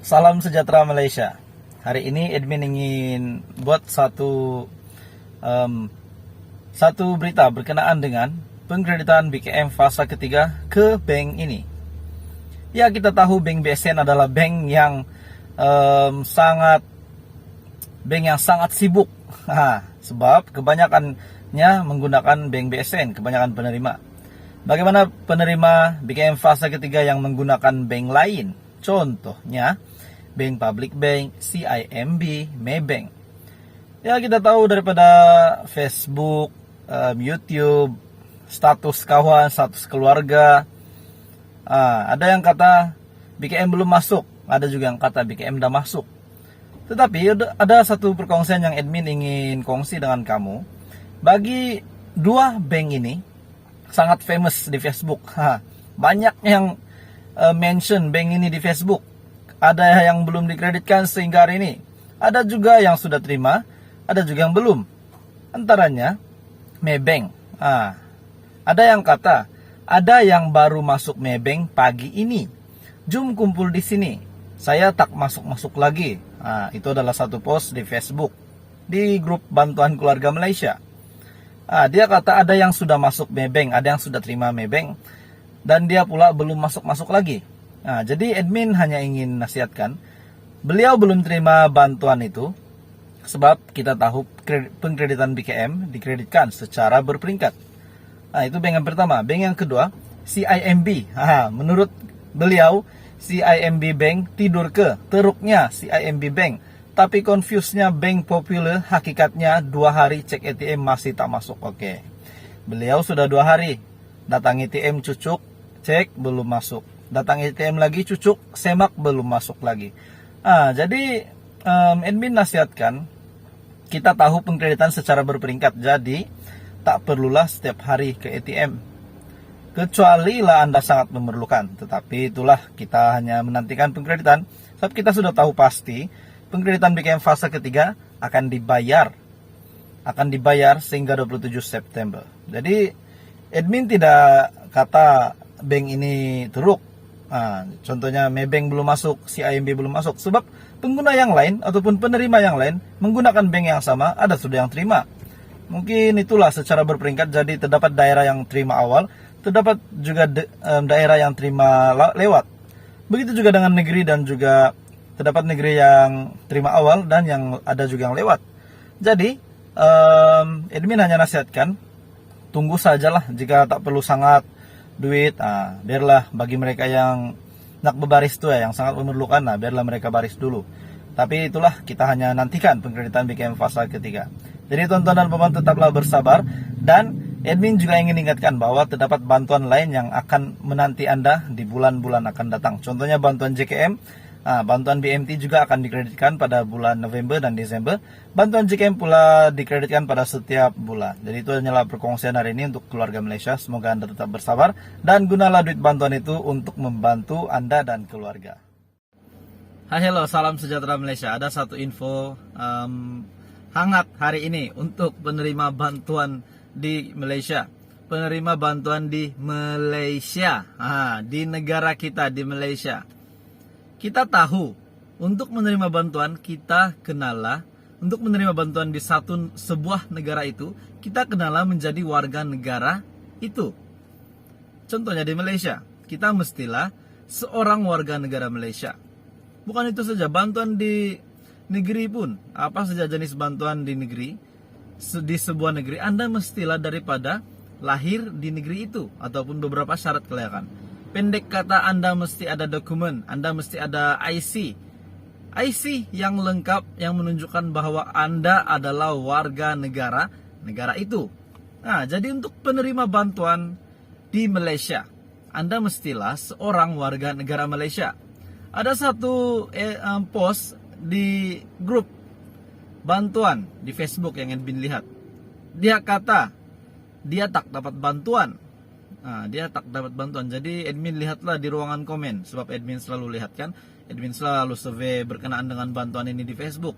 Salam sejahtera Malaysia. Hari ini admin ingin buat satu berita berkenaan dengan pengkreditan BKM fasa ketiga ke bank ini. Ya, kita tahu bank BSN adalah bank yang sangat sibuk. Sebab kebanyakannya menggunakan bank BSN, kebanyakan penerima. Bagaimana penerima BKM fasa ketiga yang menggunakan bank lain? Contohnya Bank Public Bank, CIMB, Maybank. Ya, kita tahu daripada Facebook, YouTube, status kawan, status keluarga. Ada yang kata BKM belum masuk, ada juga yang kata BKM udah masuk. Tetapi ada satu perkongsian yang admin ingin kongsi dengan kamu. Bagi dua bank ini sangat famous di Facebook. Banyak yang mention bank ini di Facebook. Ada yang belum dikreditkan sehingga hari ini. Ada juga yang sudah terima, ada juga yang belum. Antaranya Maybank. Ada yang kata, ada yang baru masuk Maybank pagi ini. Jom kumpul di sini. Saya tak masuk-masuk lagi. Itu adalah satu post di Facebook di grup Bantuan Keluarga Malaysia. Dia kata ada yang sudah masuk Maybank, ada yang sudah terima Maybank, dan dia pula belum masuk-masuk lagi. Jadi admin hanya ingin nasihatkan, beliau belum terima bantuan itu, sebab kita tahu pengkreditan BKM dikreditkan secara berperingkat. Itu bank yang pertama. Bank yang kedua, CIMB. Menurut beliau, CIMB Bank tidur ke teruknya CIMB Bank. Tapi confuse-nya Bank Popular, hakikatnya 2 hari cek ATM masih tak masuk. Oke. Beliau sudah 2 hari. Datang ATM cucuk, cek belum masuk. Datang ATM lagi cucuk, semak belum masuk lagi. Jadi admin nasihatkan, kita tahu pengkreditan secara berperingkat. Jadi tak perlulah setiap hari ke ATM. Kecuali lah Anda sangat memerlukan. Tetapi itulah, kita hanya menantikan pengkreditan. Sebab kita sudah tahu pasti pengkreditan BKM fase ketiga akan dibayar sehingga 27 September. Jadi admin tidak kata bank ini teruk. Contohnya Maybank belum masuk, CIMB belum masuk. Sebab pengguna yang lain ataupun penerima yang lain menggunakan bank yang sama, ada sudah yang terima. Mungkin itulah secara berperingkat. Jadi terdapat daerah yang terima awal, terdapat juga daerah yang terima lewat. Begitu juga dengan negeri, dan juga terdapat negeri yang terima awal dan yang ada juga yang lewat. Jadi admin hanya nasihatkan, tunggu sajalah. Jika tak perlu sangat duit, biarlah bagi mereka yang nak berbaris tu yang sangat memerlukan, biarlah mereka baris dulu. Tapi itulah, kita hanya nantikan pengkreditan BKM fasa ketiga. Jadi tuan-tuan dan puan tetaplah bersabar, dan admin juga ingin ingatkan bahwa terdapat bantuan lain yang akan menanti Anda di bulan-bulan akan datang. Contohnya bantuan JKM, bantuan BMT juga akan dikreditkan pada bulan November dan Desember. Bantuan JKM pula dikreditkan pada setiap bulan. Jadi itu hanyalah perkongsian hari ini untuk keluarga Malaysia. Semoga Anda tetap bersabar dan gunalah duit bantuan itu untuk membantu Anda dan keluarga. Hello, salam sejahtera Malaysia. Ada satu info hangat hari ini untuk penerima bantuan di Malaysia. Penerima bantuan di Malaysia, di negara kita, di Malaysia. Kita tahu, untuk menerima bantuan kita kenalah, untuk menerima bantuan di sebuah negara itu, kita kenalah menjadi warga negara itu. Contohnya di Malaysia, kita mestilah seorang warga negara Malaysia. Bukan itu saja, bantuan di negeri pun, apa saja jenis bantuan di negeri, di sebuah negeri, Anda mestilah daripada lahir di negeri itu, ataupun beberapa syarat kelayakan. Pendek kata, Anda mesti ada dokumen, Anda mesti ada IC yang lengkap, yang menunjukkan bahwa Anda adalah warga negara itu. Jadi untuk penerima bantuan di Malaysia, Anda mestilah seorang warga negara Malaysia. Ada satu post di grup bantuan di Facebook yang admin lihat. Dia kata dia tak dapat bantuan. Dia tak dapat bantuan. Jadi admin lihatlah di ruangan komen, sebab admin selalu lihat kan, admin selalu survei berkenaan dengan bantuan ini di Facebook.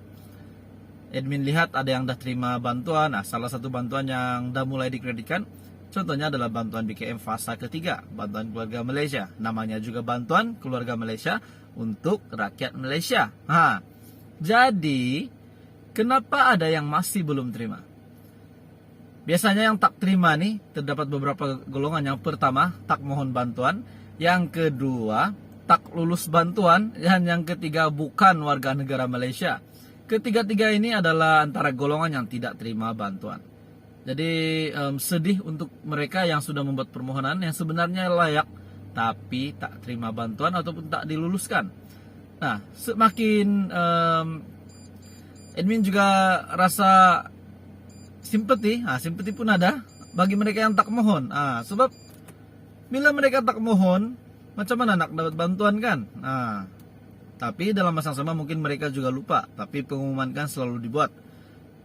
Admin lihat ada yang dah terima bantuan. Salah satu bantuan yang dah mulai dikreditkan, contohnya adalah bantuan BKM fasa ketiga, bantuan keluarga Malaysia. Namanya juga bantuan keluarga Malaysia, untuk rakyat Malaysia. Jadi kenapa ada yang masih belum terima? Biasanya yang tak terima nih terdapat beberapa golongan. Yang pertama, tak mohon bantuan. Yang kedua, tak lulus bantuan. Dan yang ketiga, bukan warga negara Malaysia. Ketiga-tiga ini adalah antara golongan yang tidak terima bantuan. Jadi sedih untuk mereka yang sudah membuat permohonan yang sebenarnya layak, tapi tak terima bantuan ataupun tak diluluskan. Nah, semakin admin juga rasa simpati, simpati pun ada bagi mereka yang tak mohon. Sebab bila mereka tak mohon, macam mana nak dapat bantuan kan? Tapi dalam masa yang sama mungkin mereka juga lupa. Tapi pengumuman kan selalu dibuat.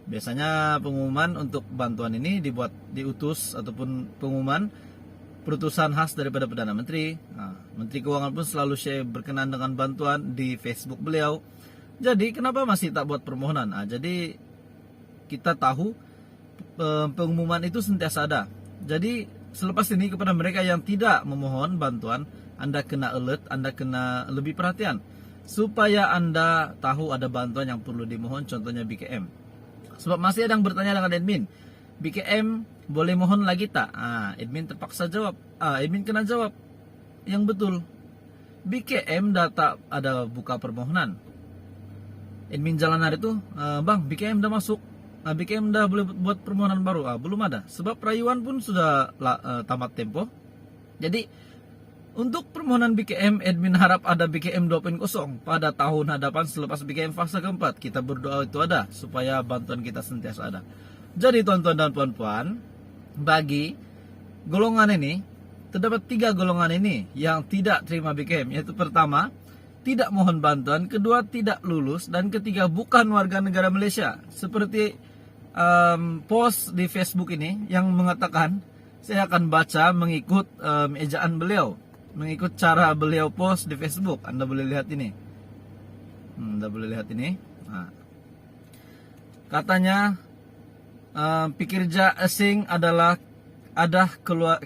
Biasanya pengumuman untuk bantuan ini diutus ataupun pengumuman perutusan khas daripada Perdana Menteri. Menteri Keuangan pun selalu share berkenaan dengan bantuan di Facebook beliau. Jadi kenapa masih tak buat permohonan? Jadi kita tahu pengumuman itu sentiasa ada. Jadi selepas ini kepada mereka yang tidak memohon bantuan, Anda kena alert, Anda kena lebih perhatian supaya Anda tahu ada bantuan yang perlu dimohon, contohnya BKM. Sebab masih ada yang bertanya dengan admin, BKM boleh mohon lagi tak? Admin terpaksa jawab. Admin kena jawab yang betul. BKM dah tak ada buka permohonan. Admin jalan hari itu, bang, BKM dah masuk. BKM dah boleh buat permohonan baru. Belum ada. Sebab rayuan pun sudah tamat tempo. Jadi untuk permohonan BKM, admin harap ada BKM 2.0 pada tahun hadapan selepas BKM fase keempat. Kita berdoa itu ada, supaya bantuan kita sentiasa ada. Jadi tuan-tuan dan puan-puan, bagi golongan ini, terdapat 3 golongan ini yang tidak terima BKM. Yaitu pertama, tidak mohon bantuan. Kedua, tidak lulus. Dan ketiga, bukan warga negara Malaysia. Seperti post di Facebook ini yang mengatakan, saya akan baca mengikut ejaan beliau, mengikut cara beliau post di Facebook. Anda boleh lihat ini. Anda boleh lihat ini. Katanya, pekerja asing adalah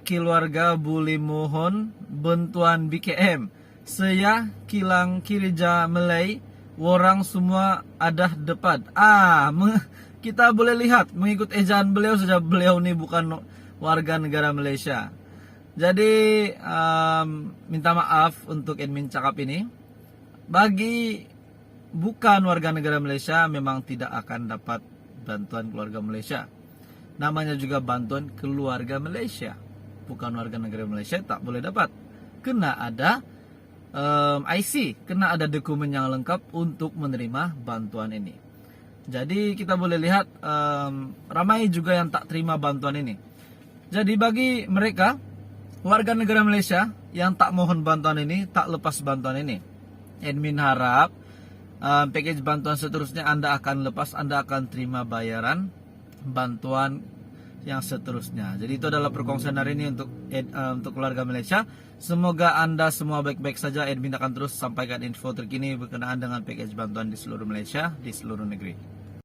keluarga boleh mohon bantuan BKM. Saya kilang kerja Malay, orang semua ada dapat. Kita boleh lihat mengikut ejaan beliau saja, beliau ni bukan warga negara Malaysia. Jadi minta maaf untuk admin cakap ini. Bagi bukan warga negara Malaysia memang tidak akan dapat bantuan keluarga Malaysia. Namanya juga bantuan keluarga Malaysia. Bukan warga negara Malaysia tak boleh dapat. Kena ada IC, kena ada dokumen yang lengkap untuk menerima bantuan ini. Jadi kita boleh lihat ramai juga yang tak terima bantuan ini. Jadi bagi mereka warga negara Malaysia yang tak mohon bantuan ini, tak lepas bantuan ini, admin harap package bantuan seterusnya Anda akan lepas, Anda akan terima bayaran bantuan yang seterusnya. Jadi itu adalah perkongsian hari ini untuk keluarga Malaysia. Semoga Anda semua baik-baik saja. Admin akan terus sampaikan info terkini berkenaan dengan package bantuan di seluruh Malaysia, di seluruh negeri.